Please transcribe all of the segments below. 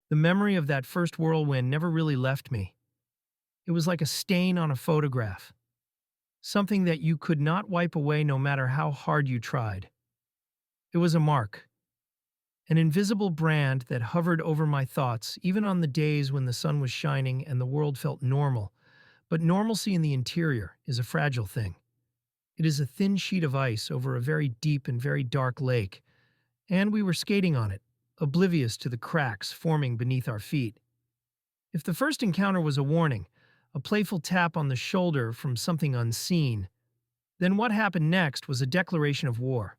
The memory of that first whirlwind never really left me. It was like a stain on a photograph, something that you could not wipe away no matter how hard you tried. It was a mark, an invisible brand that hovered over my thoughts even on the days when the sun was shining and the world felt normal. But normalcy in the interior is a fragile thing. It is a thin sheet of ice over a very deep and very dark lake, and we were skating on it, oblivious to the cracks forming beneath our feet. If the first encounter was a warning, a playful tap on the shoulder from something unseen, then what happened next was a declaration of war.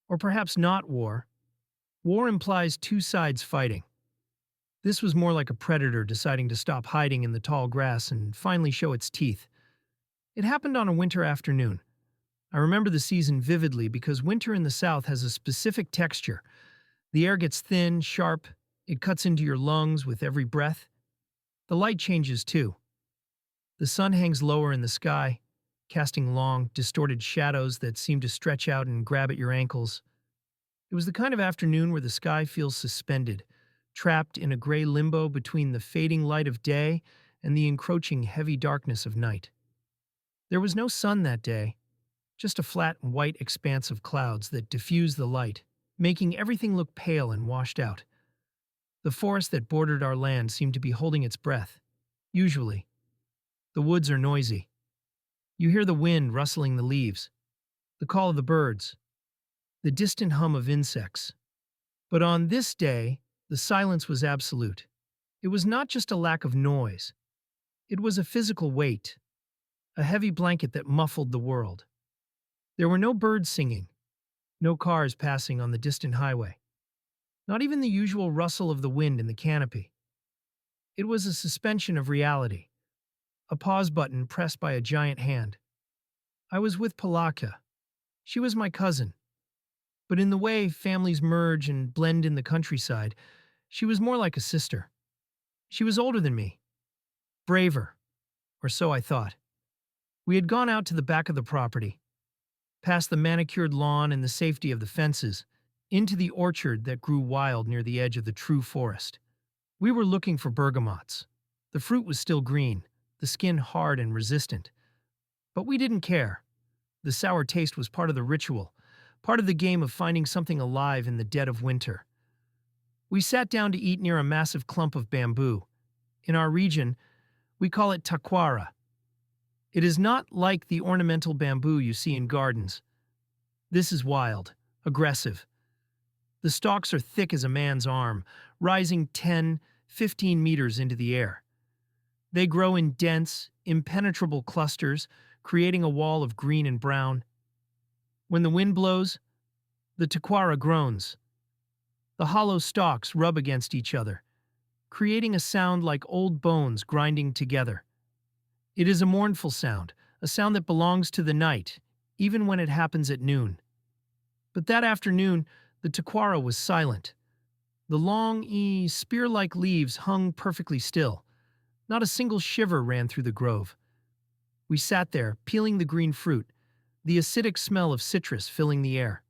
Or perhaps not war. War implies two sides fighting. This was more like a predator deciding to stop hiding in the tall grass and finally show its teeth. It happened on a winter afternoon. I remember the season vividly because winter in the South has a specific texture. The air gets thin, sharp, it cuts into your lungs with every breath. The light changes too. The sun hangs lower in the sky, casting long, distorted shadows that seem to stretch out and grab at your ankles. It was the kind of afternoon where the sky feels suspended, trapped in a gray limbo between the fading light of day and the encroaching heavy darkness of night. There was no sun that day, just a flat and white expanse of clouds that diffused the light, making everything look pale and washed out. The forest that bordered our land seemed to be holding its breath. Usually, the woods are noisy. You hear the wind rustling the leaves, the call of the birds, the distant hum of insects. But on this day, the silence was absolute. It was not just a lack of noise. It was a physical weight, a heavy blanket that muffled the world. There were no birds singing, no cars passing on the distant highway, not even the usual rustle of the wind in the canopy. It was a suspension of reality, a pause button pressed by a giant hand. I was with Palaka. She was my cousin. But in the way families merge and blend in the countryside, she was more like a sister. She was older than me, braver, or so I thought. We had gone out to the back of the property, past the manicured lawn and the safety of the fences, into the orchard that grew wild near the edge of the true forest. We were looking for bergamots. The fruit was still green, the skin hard and resistant. But we didn't care. The sour taste was part of the ritual, part of the game of finding something alive in the dead of winter. We sat down to eat near a massive clump of bamboo. In our region, we call it Taquara. It is not like the ornamental bamboo you see in gardens. This is wild, aggressive. The stalks are thick as a man's arm, rising 10, 15 meters into the air. They grow in dense, impenetrable clusters, creating a wall of green and brown. When the wind blows, the taquara groans. The hollow stalks rub against each other, creating a sound like old bones grinding together. It is a mournful sound, a sound that belongs to the night, even when it happens at noon. But that afternoon, the taquara was silent. The long, spear-like leaves hung perfectly still. Not a single shiver ran through the grove. We sat there, peeling the green fruit, the acidic smell of citrus filling the air.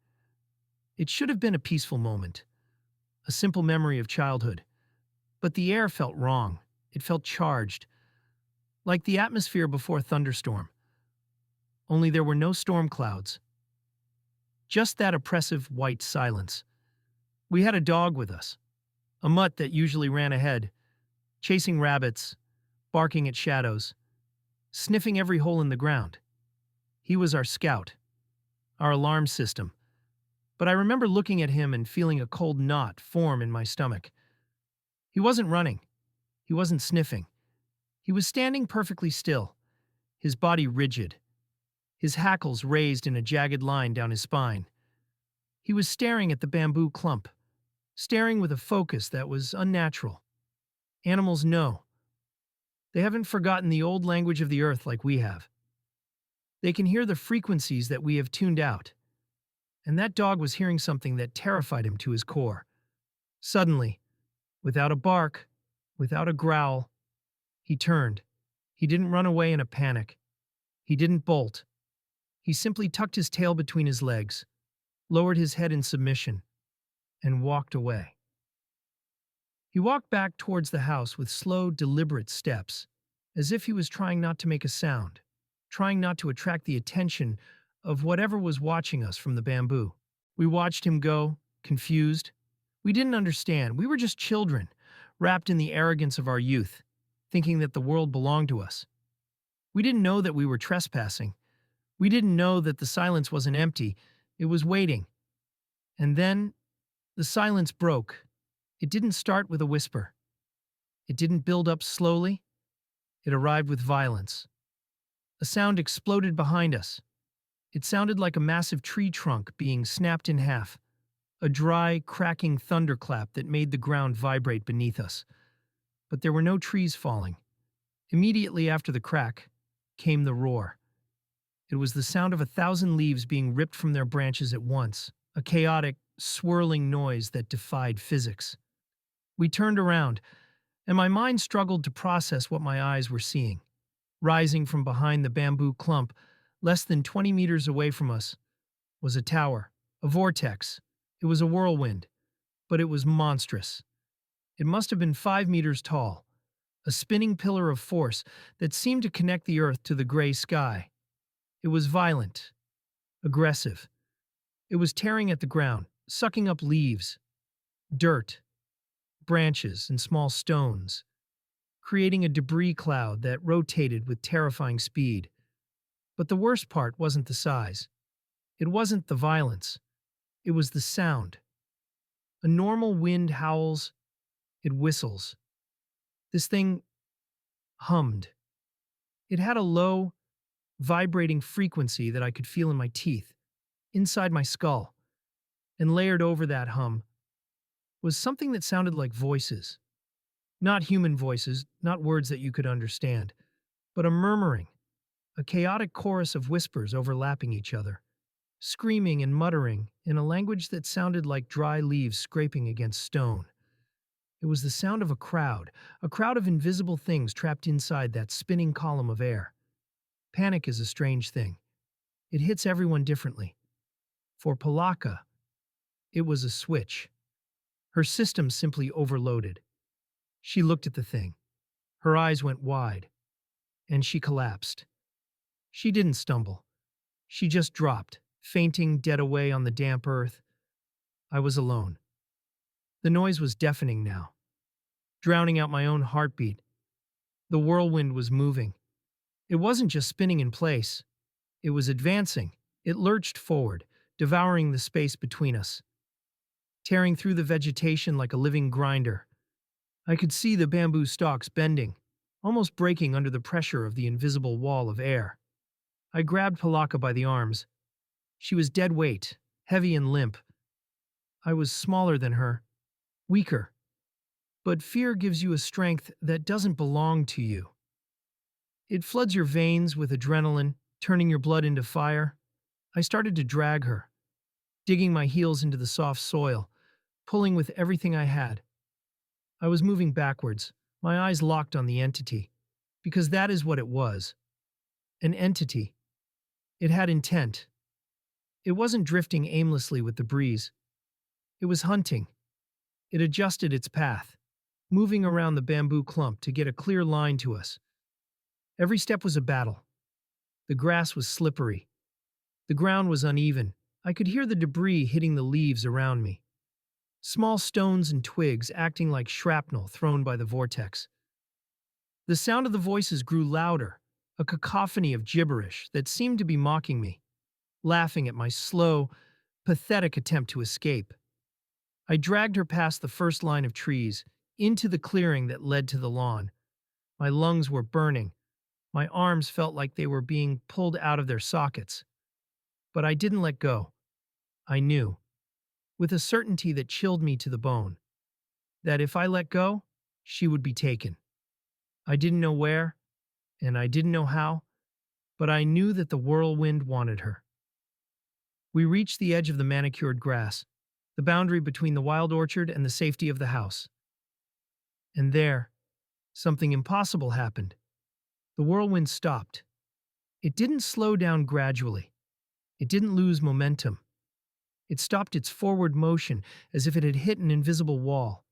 It should have been a peaceful moment, a simple memory of childhood. But the air felt wrong. It felt charged, like the atmosphere before a thunderstorm. Only there were no storm clouds. Just that oppressive white silence. We had a dog with us, a mutt that usually ran ahead, chasing rabbits, barking at shadows, sniffing every hole in the ground. He was our scout, our alarm system. But I remember looking at him and feeling a cold knot form in my stomach. He wasn't running. He wasn't sniffing. He was standing perfectly still, his body rigid, his hackles raised in a jagged line down his spine. He was staring at the bamboo clump, staring with a focus that was unnatural. Animals know. They haven't forgotten the old language of the earth like we have. They can hear the frequencies that we have tuned out. And that dog was hearing something that terrified him to his core. Suddenly, without a bark, without a growl, he turned. He didn't run away in a panic. He didn't bolt. He simply tucked his tail between his legs, lowered his head in submission, and walked away. He walked back towards the house with slow, deliberate steps, as if he was trying not to make a sound, trying not to attract the attention of whatever was watching us from the bamboo. We watched him go, confused. We didn't understand. We were just children, wrapped in the arrogance of our youth, thinking that the world belonged to us. We didn't know that we were trespassing. We didn't know that the silence wasn't empty. It was waiting. And then the silence broke. It didn't start with a whisper. It didn't build up slowly. It arrived with violence. A sound exploded behind us. It sounded like a massive tree trunk being snapped in half, a dry, cracking thunderclap that made the ground vibrate beneath us. But there were no trees falling. Immediately after the crack came the roar. It was the sound of 1,000 leaves being ripped from their branches at once, a chaotic, swirling noise that defied physics. We turned around, and my mind struggled to process what my eyes were seeing. Rising from behind the bamboo clump, less than 20 meters away from us, was a tower, a vortex. It was a whirlwind, but it was monstrous. It must have been 5 meters tall, a spinning pillar of force that seemed to connect the earth to the gray sky. It was violent, aggressive. It was tearing at the ground, sucking up leaves, dirt, branches, and small stones, creating a debris cloud that rotated with terrifying speed. But the worst part wasn't the size. It wasn't the violence. It was the sound. A normal wind howls, it whistles. This thing hummed. It had a low, vibrating frequency that I could feel in my teeth, inside my skull. And layered over that hum was something that sounded like voices. Not human voices, not words that you could understand, but a murmuring, a chaotic chorus of whispers overlapping each other, screaming and muttering in a language that sounded like dry leaves scraping against stone. It was the sound of a crowd of invisible things trapped inside that spinning column of air. Panic is a strange thing. It hits everyone differently. For Palaka, it was a switch. Her system simply overloaded. She looked at the thing. Her eyes went wide, and she collapsed. She didn't stumble. She just dropped, fainting dead away on the damp earth. I was alone. The noise was deafening now, drowning out my own heartbeat. The whirlwind was moving. It wasn't just spinning in place. It was advancing. It lurched forward, devouring the space between us, tearing through the vegetation like a living grinder. I could see the bamboo stalks bending, almost breaking under the pressure of the invisible wall of air. I grabbed Palaka by the arms. She was dead weight, heavy and limp. I was smaller than her, weaker. But fear gives you a strength that doesn't belong to you. It floods your veins with adrenaline, turning your blood into fire. I started to drag her, digging my heels into the soft soil, pulling with everything I had. I was moving backwards, my eyes locked on the entity, because that is what it was. An entity. It had intent. It wasn't drifting aimlessly with the breeze. It was hunting. It adjusted its path, moving around the bamboo clump to get a clear line to us. Every step was a battle. The grass was slippery. The ground was uneven. I could hear the debris hitting the leaves around me. Small stones and twigs acting like shrapnel thrown by the vortex. The sound of the voices grew louder, a cacophony of gibberish that seemed to be mocking me, laughing at my slow, pathetic attempt to escape. I dragged her past the first line of trees, into the clearing that led to the lawn. My lungs were burning. My arms felt like they were being pulled out of their sockets. But I didn't let go. I knew, with a certainty that chilled me to the bone, that if I let go, she would be taken. I didn't know where, and I didn't know how, but I knew that the whirlwind wanted her. We reached the edge of the manicured grass, the boundary between the wild orchard and the safety of the house. And there, something impossible happened. The whirlwind stopped. It didn't slow down gradually. It didn't lose momentum. It stopped its forward motion as if it had hit an invisible wall.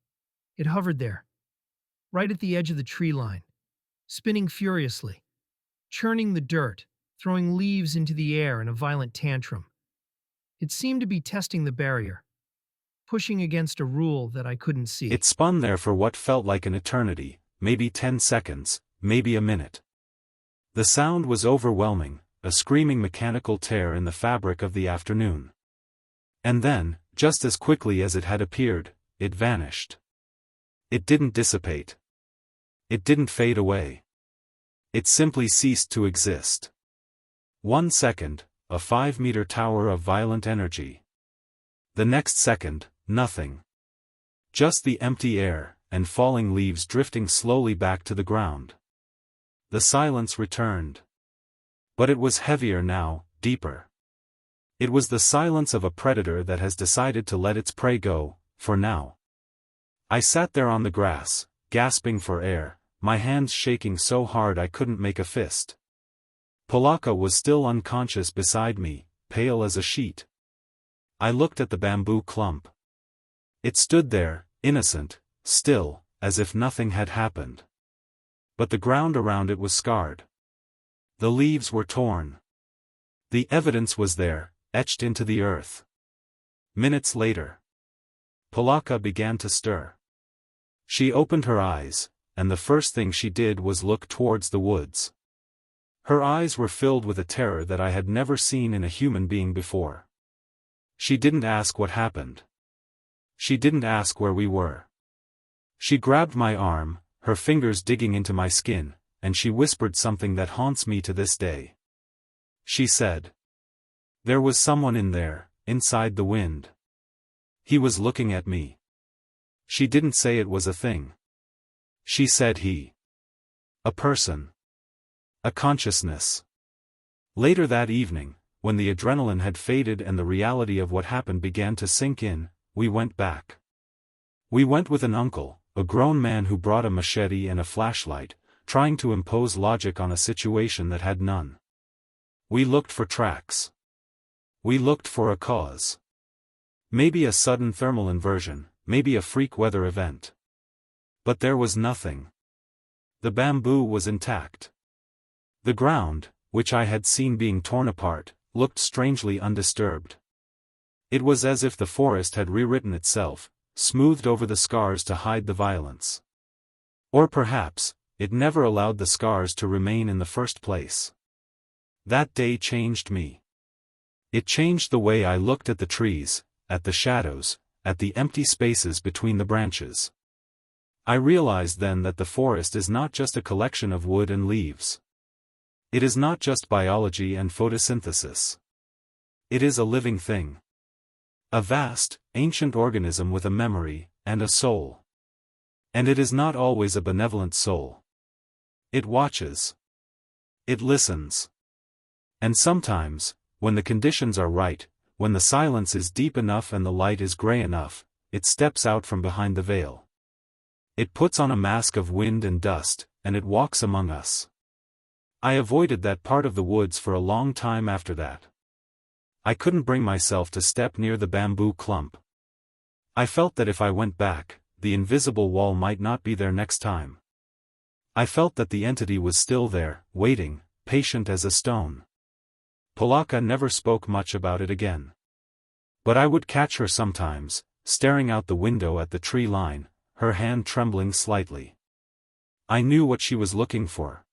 It hovered there, right at the edge of the tree line, spinning furiously, churning the dirt, throwing leaves into the air in a violent tantrum. It seemed to be testing the barrier, pushing against a rule that I couldn't It see. spun there for what felt like an eternity, maybe 10 seconds, maybe a minute. The sound was overwhelming, a screaming mechanical tear in the fabric of the afternoon. And then, just as quickly as it had appeared, it vanished. It didn't dissipate. It didn't fade away. It simply ceased to exist. 1 second, a 5-meter tower of violent energy. The next second, nothing. Just the empty air, and falling leaves drifting slowly back to the ground. The silence returned. But it was heavier now, deeper. It was the silence of a predator that has decided to let its prey go, for now. I sat there on the grass, gasping for air, my hands shaking so hard I couldn't make a fist. Polaka was still unconscious beside me, pale as a sheet. I looked at the bamboo clump. It stood there, innocent, still, as if nothing had happened. But the ground around it was scarred. The leaves were torn. The evidence was there, etched into the earth. Minutes later, Polaka began to stir. She opened her eyes, and the first thing she did was look towards the woods. Her eyes were filled with a terror that I had never seen in a human being before. She didn't ask what happened. She didn't ask where we were. She grabbed my arm, her fingers digging into my skin, and she whispered something that haunts me to this day. She said, "There was someone in there, inside the wind. He was looking at me." She didn't say it was a thing. She said he. A person. A consciousness. Later that evening, when the adrenaline had faded and the reality of what happened began to sink in, we went back. We went with an uncle, a grown man who brought a machete and a flashlight, trying to impose logic on a situation that had none. We looked for tracks. We looked for a cause. Maybe a sudden thermal inversion, maybe a freak weather event. But there was nothing. The bamboo was intact. The ground, which I had seen being torn apart, looked strangely undisturbed. It was as if the forest had rewritten itself, smoothed over the scars to hide the violence. Or perhaps, it never allowed the scars to remain in the first place. That day changed me. It changed the way I looked at the trees, at the shadows, at the empty spaces between the branches. I realized then that the forest is not just a collection of wood and leaves. It is not just biology and photosynthesis. It is a living thing. A vast, ancient organism with a memory, and a soul. And it is not always a benevolent soul. It watches. It listens. And sometimes, when the conditions are right, when the silence is deep enough and the light is gray enough, it steps out from behind the veil. It puts on a mask of wind and dust, and it walks among us. I avoided that part of the woods for a long time after that. I couldn't bring myself to step near the bamboo clump. I felt that if I went back, the invisible wall might not be there next time. I felt that the entity was still there, waiting, patient as a stone. Polaka never spoke much about it again. But I would catch her sometimes, staring out the window at the tree line, her hand trembling slightly. I knew what she was looking for.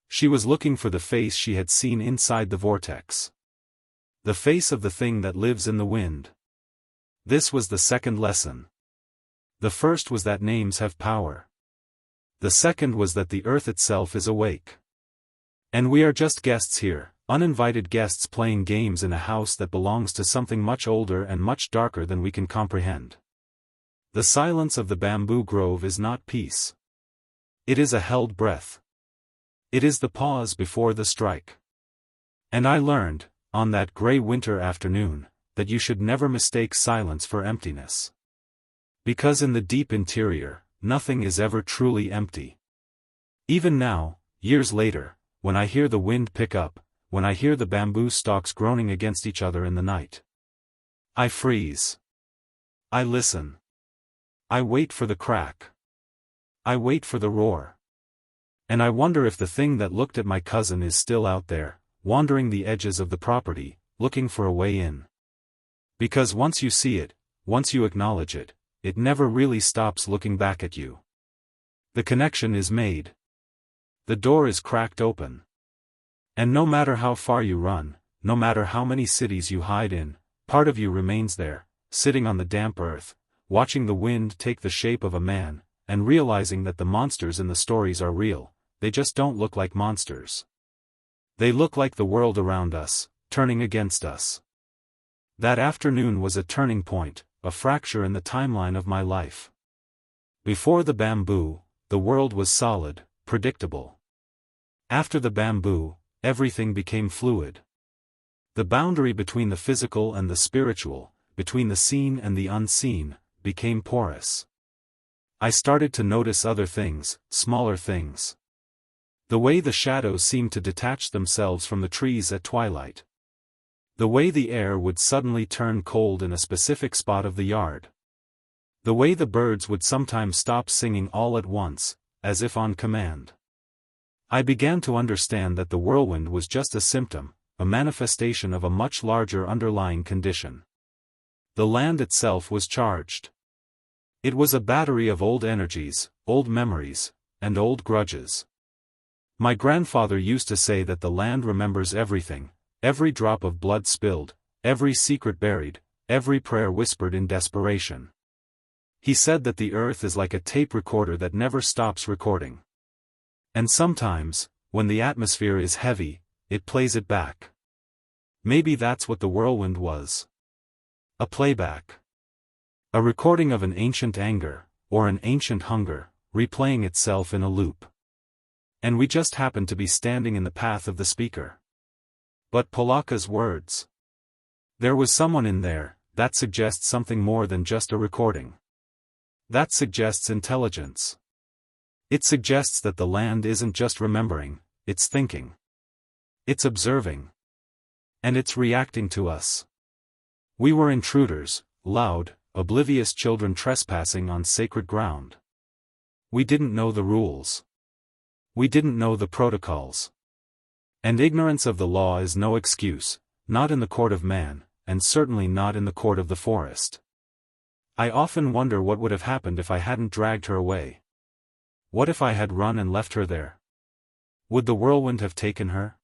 She was looking for the face she had seen inside the vortex. The face of the thing that lives in the wind. This was the second lesson. The first was that names have power. The second was that the earth itself is awake. And we are just guests here, uninvited guests playing games in a house that belongs to something much older and much darker than we can comprehend. The silence of the bamboo grove is not peace. It is a held breath. It is the pause before the strike. And I learned, on that gray winter afternoon, that you should never mistake silence for emptiness. Because in the deep interior, nothing is ever truly empty. Even now, years later, when I hear the wind pick up, when I hear the bamboo stalks groaning against each other in the night, I freeze. I listen. I wait for the crack. I wait for the roar. And I wonder if the thing that looked at my cousin is still out there, wandering the edges of the property, looking for a way in. Because once you see it, once you acknowledge it, it never really stops looking back at you. The connection is made. The door is cracked open. And no matter how far you run, no matter how many cities you hide in, part of you remains there, sitting on the damp earth, watching the wind take the shape of a man, and realizing that the monsters in the stories are real, they just don't look like monsters. They look like the world around us, turning against us. That afternoon was a turning point, a fracture in the timeline of my life. Before the bamboo, the world was solid, predictable. After the bamboo, everything became fluid. The boundary between the physical and the spiritual, between the seen and the unseen, became porous. I started to notice other things, smaller things. The way the shadows seemed to detach themselves from the trees at twilight. The way the air would suddenly turn cold in a specific spot of the yard. The way the birds would sometimes stop singing all at once, as if on command. I began to understand that the whirlwind was just a symptom, a manifestation of a much larger underlying condition. The land itself was charged. It was a battery of old energies, old memories, and old grudges. My grandfather used to say that the land remembers everything, every drop of blood spilled, every secret buried, every prayer whispered in desperation. He said that the earth is like a tape recorder that never stops recording. And sometimes, when the atmosphere is heavy, it plays it back. Maybe that's what the whirlwind was. A playback. A recording of an ancient anger, or an ancient hunger, replaying itself in a loop. And we just happened to be standing in the path of the speaker. But Polaka's words. There was someone in there, that suggests something more than just a recording. That suggests intelligence. It suggests that the land isn't just remembering, it's thinking. It's observing. And it's reacting to us. We were intruders, loud, oblivious children trespassing on sacred ground. We didn't know the rules. We didn't know the protocols. And ignorance of the law is no excuse, not in the court of man, and certainly not in the court of the forest. I often wonder what would have happened if I hadn't dragged her away. What if I had run and left her there? Would the whirlwind have taken her?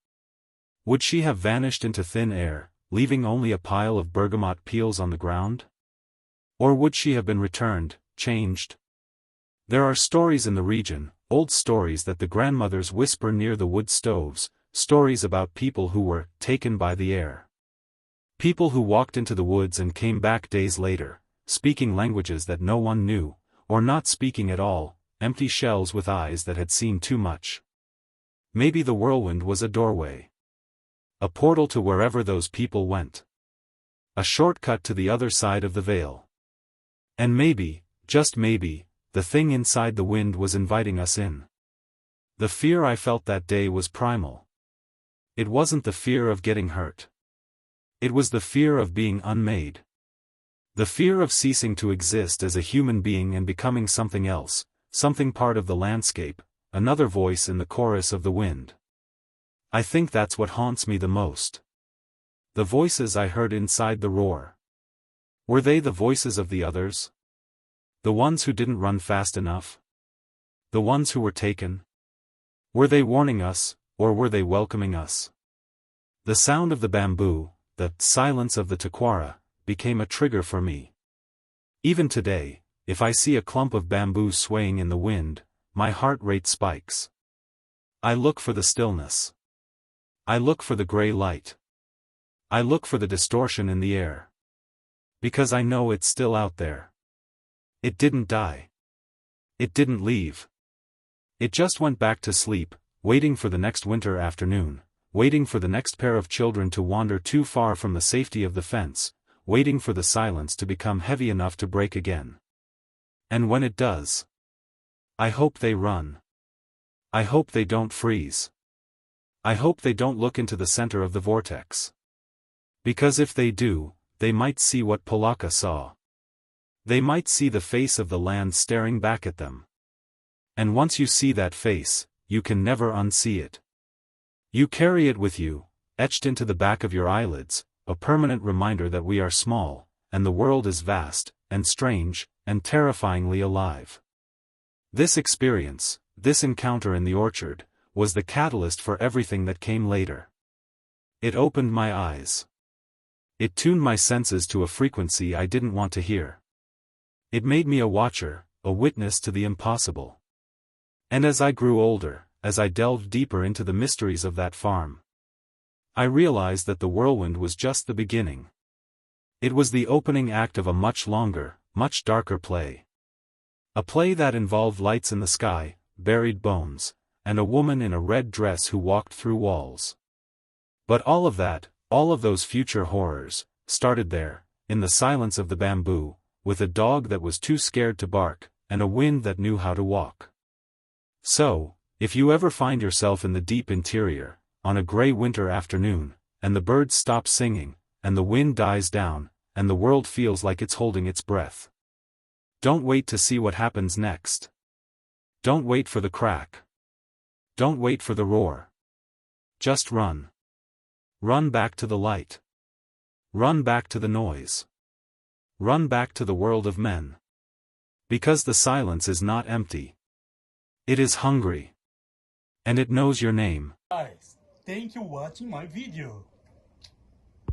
Would she have vanished into thin air, leaving only a pile of bergamot peels on the ground? Or would she have been returned, changed? There are stories in the region, old stories that the grandmothers whisper near the wood stoves, stories about people who were taken by the air. People who walked into the woods and came back days later, speaking languages that no one knew, or not speaking at all, empty shells with eyes that had seen too much. Maybe the whirlwind was a doorway. A portal to wherever those people went. A shortcut to the other side of the veil. And maybe, just maybe, the thing inside the wind was inviting us in. The fear I felt that day was primal. It wasn't the fear of getting hurt. It was the fear of being unmade. The fear of ceasing to exist as a human being and becoming something else, something part of the landscape, another voice in the chorus of the wind. I think that's what haunts me the most. The voices I heard inside the roar. Were they the voices of the others? The ones who didn't run fast enough? The ones who were taken? Were they warning us, or were they welcoming us? The sound of the bamboo, the silence of the Taquara, became a trigger for me. Even today, if I see a clump of bamboo swaying in the wind, my heart rate spikes. I look for the stillness. I look for the gray light. I look for the distortion in the air. Because I know it's still out there. It didn't die. It didn't leave. It just went back to sleep, waiting for the next winter afternoon, waiting for the next pair of children to wander too far from the safety of the fence, waiting for the silence to become heavy enough to break again. And when it does, I hope they run. I hope they don't freeze. I hope they don't look into the center of the vortex. Because if they do, they might see what Polaka saw. They might see the face of the land staring back at them. And once you see that face, you can never unsee it. You carry it with you, etched into the back of your eyelids, a permanent reminder that we are small, and the world is vast, and strange, and terrifyingly alive. This experience, this encounter in the orchard, was the catalyst for everything that came later. It opened my eyes. It tuned my senses to a frequency I didn't want to hear. It made me a watcher, a witness to the impossible. And as I grew older, as I delved deeper into the mysteries of that farm, I realized that the whirlwind was just the beginning. It was the opening act of a much longer, much darker play. A play that involved lights in the sky, buried bones, and a woman in a red dress who walked through walls. But all of that, all of those future horrors, started there, in the silence of the bamboo, with a dog that was too scared to bark, and a wind that knew how to walk. So, if you ever find yourself in the deep interior, on a gray winter afternoon, and the birds stop singing, and the wind dies down, and the world feels like it's holding its breath, don't wait to see what happens next. Don't wait for the crack. Don't wait for the roar. Just run. Run back to the light. Run back to the noise. Run back to the world of men. Because the silence is not empty. It is hungry. And it knows your name. Guys, thank you for watching my video.